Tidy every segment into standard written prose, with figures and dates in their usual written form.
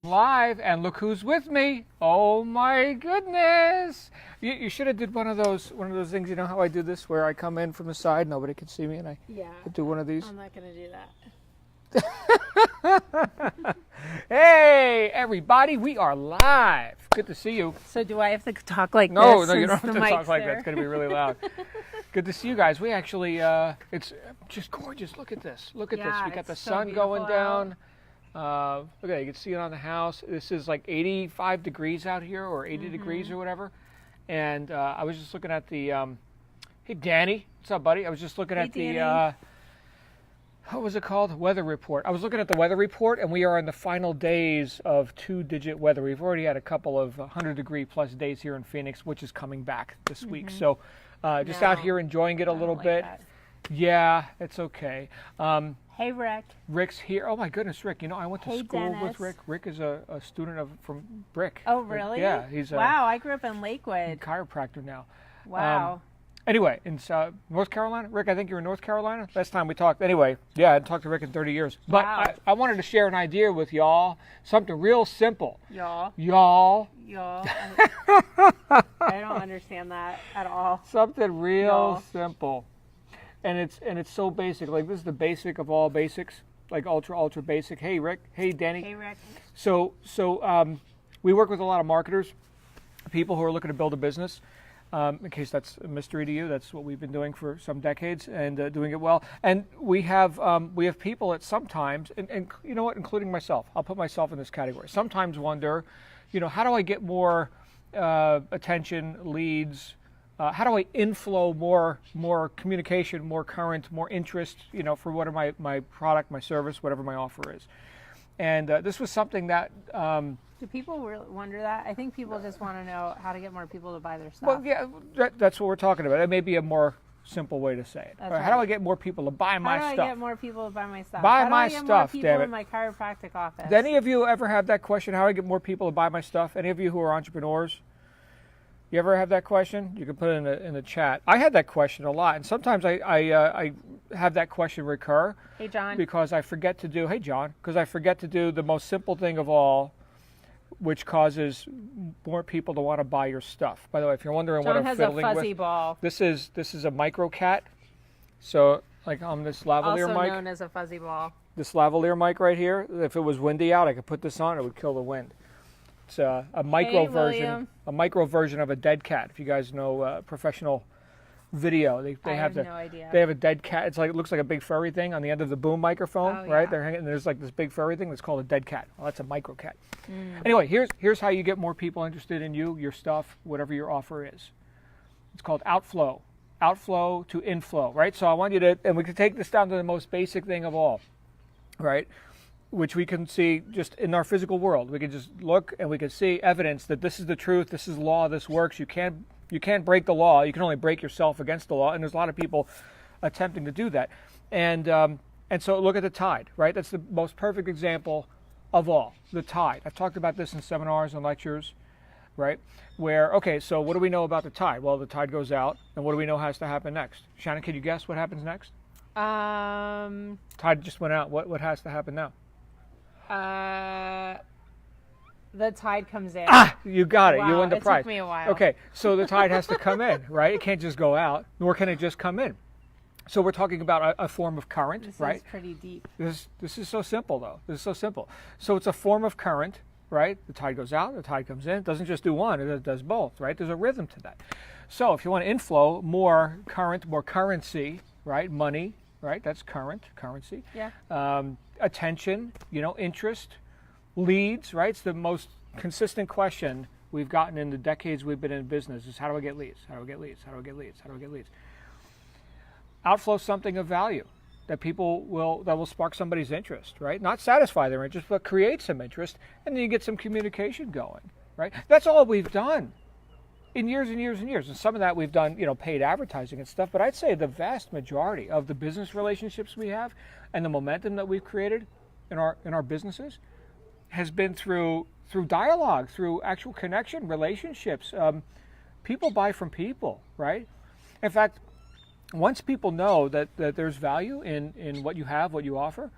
Live, and look who's with me. Oh my goodness. You should have did one of those things. You know how I do this, where I come in from the side, nobody can see me, and I do one of these. I'm not gonna do that. Hey everybody, we are live. Good to see you. So do I have to talk like this? No, you don't have to talk like there? that. It's going to be really loud. Good to see you guys. We actually, it's just gorgeous. Look at this. Look at this. We got the sun going down. Look at it. You can see it on the house. This is like 85 degrees out here, or 80 degrees or whatever. And I was just looking at the, hey Danny, what's up buddy? I was just looking at the, what was it called? Weather report. I was looking at the weather report, and we are in the final days of 2-digit weather. We've already had a couple of 100-degree plus days here in Phoenix, which is coming back this week. So just out here enjoying it a little bit. Yeah, it's okay. Hey, Rick. Rick's here. Oh, my goodness, Rick. You know, I went to school with Rick. Rick is a student from Brick. Oh, really? Yeah. He's wow, I grew up in Lakewood. Chiropractor now. Wow. Anyway, in North Carolina. Rick, I think you were in North Carolina last time we talked. Anyway, yeah, I hadn't talked to Rick in 30 years. But wow. I wanted to share an idea with y'all, something real simple. Y'all. I don't understand that at all. Something real simple. And it's so basic. Like, this is the basic of all basics, like ultra basic. Hey Rick, hey Danny. Hey Rick. So we work with a lot of marketers, people who are looking to build a business. In case that's a mystery to you, that's what we've been doing for some decades and doing it well. And we have people that sometimes, and you know what, including myself, I'll put myself in this category. Sometimes wonder, you know, how do I get more attention, leads? How do I inflow more communication, more current, more interest, you know, for whatever my product, my service, whatever my offer is. And this was something that... do people really wonder that? I think people just want to know how to get more people to buy their stuff. Well, yeah, that's what we're talking about. It may be a more simple way to say it. Right. How do I get more people to buy my stuff? How do I get more people to buy my stuff? Buy my stuff, damn it. How do I get more people damn in my chiropractic office? Do any of you ever have that question? How do I get more people to buy my stuff? Any of you who are entrepreneurs? You ever have that question? You can put it in the chat. I had that question a lot, and sometimes I have that question recur. Hey, John. Because I forget to do. Hey, John. Because I forget to do the most simple thing of all, which causes more people to want to buy your stuff. By the way, if you're wondering John what I'm fiddling with, has a fuzzy ball. This is a micro cat. So like on this lavalier mic. Also known as a fuzzy ball. This lavalier mic right here. If it was windy out, I could put this on. It would kill the wind. It's a micro version of a dead cat. If you guys know professional video, they have no idea. They have a dead cat. It's like, it looks like a big furry thing on the end of the boom microphone, right? They're hanging. And there's like this big furry thing that's called a dead cat. Well, that's a micro cat. Anyway, here's how you get more people interested in you, your stuff, whatever your offer is. It's called Outflow. Outflow to Inflow, right? So I want you to, and we can take this down to the most basic thing of all, right? Which we can see just in our physical world. We can just look and we can see evidence that this is the truth, this is law, this works. You can't break the law. You can only break yourself against the law. And there's a lot of people attempting to do that. And so look at the tide, right? That's the most perfect example of all, the tide. I've talked about this in seminars and lectures, right? Where, okay, so what do we know about the tide? Well, the tide goes out, and what do we know has to happen next? Shannon, can you guess what happens next? Tide just went out. What has to happen now? The tide comes in. Ah, you got it. Wow, you won the prize. It took me a while. Okay, so the tide has to come in, right? It can't just go out, nor can it just come in. So we're talking about a form of current, right? This is pretty deep. This is so simple, though. This is so simple. So it's a form of current, right? The tide goes out, the tide comes in. It doesn't just do one, it does both, right? There's a rhythm to that. So if you want to inflow more current, more currency, right? Money, right? That's currency. Yeah. Attention, you know, interest, leads, right? It's the most consistent question we've gotten in the decades we've been in business is, how do I get leads? How do I get leads? How do I get leads? How do I get leads? Outflow something of value that will spark somebody's interest, right? Not satisfy their interest, but create some interest, and then you get some communication going, right? That's all we've done in years and years and years. And some of that we've done, you know, paid advertising and stuff, but I'd say the vast majority of the business relationships we have and the momentum that we've created in our businesses has been through dialogue, through actual connection, relationships. People buy from people, right? In fact, once people know that there's value in what you have, what you offer,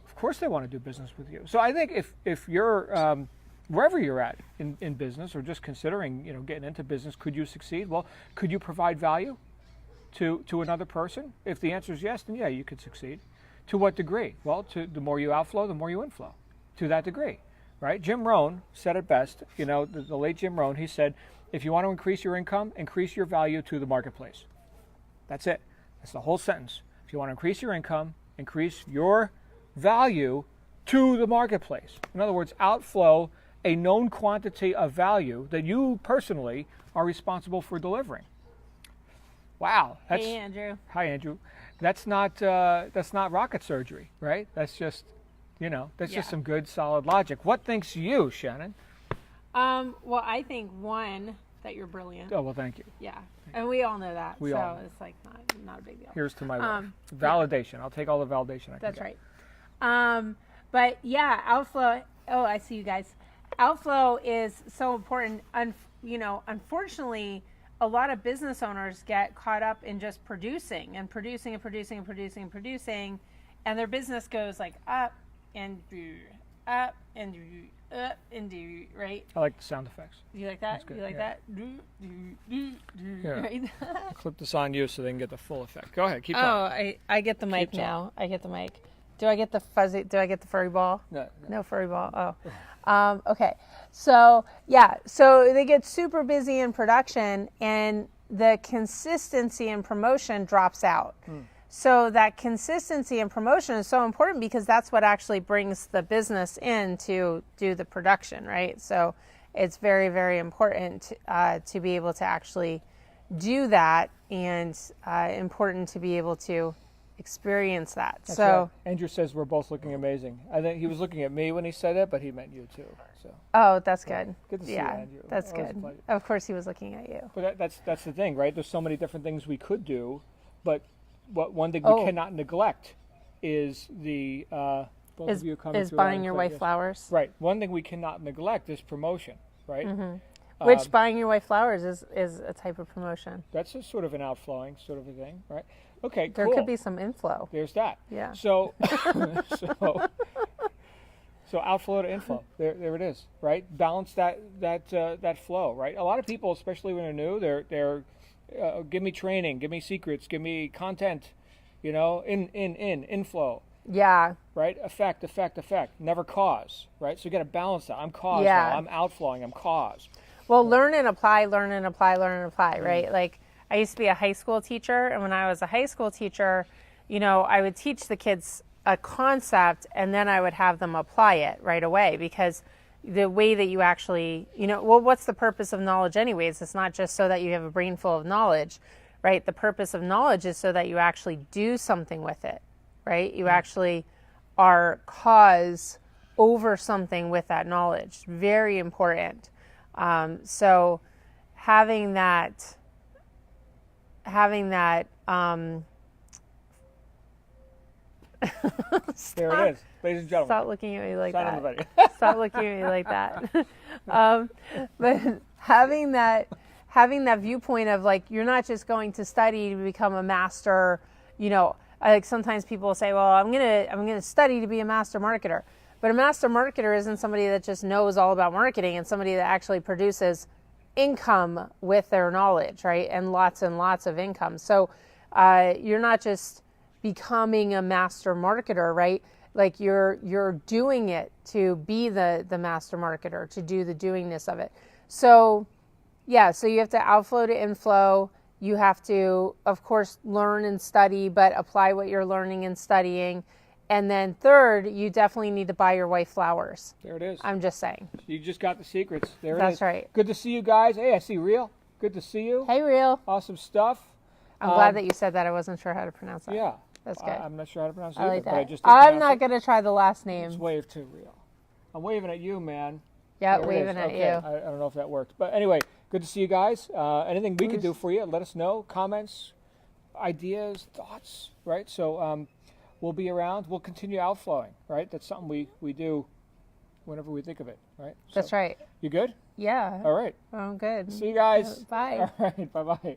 of course they want to do business with you. So I think if you're wherever you're at in business or just considering, getting into business, could you succeed? Well, could you provide value to another person? If the answer is yes, then yeah, you could succeed. To what degree? Well, the more you outflow, the more you inflow. To that degree, right? Jim Rohn said it best. The late Jim Rohn, he said, if you want to increase your income, increase your value to the marketplace. That's it. That's the whole sentence. If you want to increase your income, increase your value to the marketplace. In other words, outflow a known quantity of value that you personally are responsible for delivering. Wow. Hey, Andrew. Hi, Andrew. That's not rocket surgery, right? That's just, just some good, solid logic. What thinks you, Shannon? Well, I think one, that you're brilliant. Oh, well, thank you. Yeah. And we all know that. We all know. It's like not a big deal. Here's to my wife. Validation. Yeah. I'll take all the validation I can That's get. right. But yeah, outflow. Oh, I see you guys. Outflow is so important. Unfortunately, a lot of business owners get caught up in just producing, and their business goes like up and up and up and do, right? I like the sound effects. You like that? You like that? Yeah. Right? Clip this on you so they can get the full effect. Go ahead, keep talking. talking. I get the mic now. I get the mic. Do I get the fuzzy? Do I get the furry ball? No furry ball. Oh. Okay. So they get super busy in production, and the consistency in promotion drops out. So that consistency in promotion is so important because that's what actually brings the business in to do the production, right? So it's very, very important to be able to actually do that, and important to be able to experience that. That's right. Andrew says we're both looking amazing. I think he was looking at me when he said it, but he meant you too. So. Oh, that's good. Good to see you, Andrew. That's good. Of course, he was looking at you. But that's the thing, right? There's so many different things we could do, but one thing we cannot neglect is the is buying your wife flowers. Right. One thing we cannot neglect is promotion, right? Mm-hmm. Which buying your wife flowers is a type of promotion. That's a sort of an outflowing sort of a thing, right? Okay, there cool. could be some inflow. There's that. Yeah. So outflow to inflow. There it is, right? Balance that flow, right? A lot of people, especially when they're new, they're give me training, give me secrets, give me content, inflow. Yeah. Right? Effect. Never cause, right? So you got to balance that. I'm cause now. I'm outflowing. I'm cause. Well, learn and apply, right? Like, I used to be a high school teacher, and when I was a high school teacher, I would teach the kids a concept, and then I would have them apply it right away, because the way that you actually, what's the purpose of knowledge anyways? It's not just so that you have a brain full of knowledge, right? The purpose of knowledge is so that you actually do something with it, right? You actually are cause over something with that knowledge. Very important. So having that there it is, ladies and gentlemen. Stop looking at me like that. Stop looking at me like that. But having that viewpoint of, like, you're not just going to study to become a master. Like, sometimes people say, well, I'm gonna study to be a master marketer. But a master marketer isn't somebody that just knows all about marketing, and somebody that actually produces income with their knowledge, right? And lots of income. So you're not just becoming a master marketer, right? Like, you're doing it to be the master marketer, to do the doingness of it. So so you have to outflow to inflow. You have to, of course, learn and study, but apply what you're learning and studying. And then third, you definitely need to buy your wife flowers. There it is. I'm just saying. You just got the secrets. There it is. That's right. Good to see you guys. Hey, I see Real. Good to see you. Hey, Real. Awesome stuff. I'm glad that you said that. I wasn't sure how to pronounce that. Yeah. That's good. I'm not sure how to pronounce it I either, like that. but I just I'm not going to try the last name. Just wave to Real. I'm waving at you, man. Yeah, waving at you. I don't know if that worked. But anyway, good to see you guys. Anything we could do for you, let us know. Comments, ideas, thoughts, right? So we'll be around. We'll continue outflowing, right? That's something we do whenever we think of it, right? So, that's right. You good? Yeah. All right. I'm good. See you guys. Bye. All right. Bye-bye.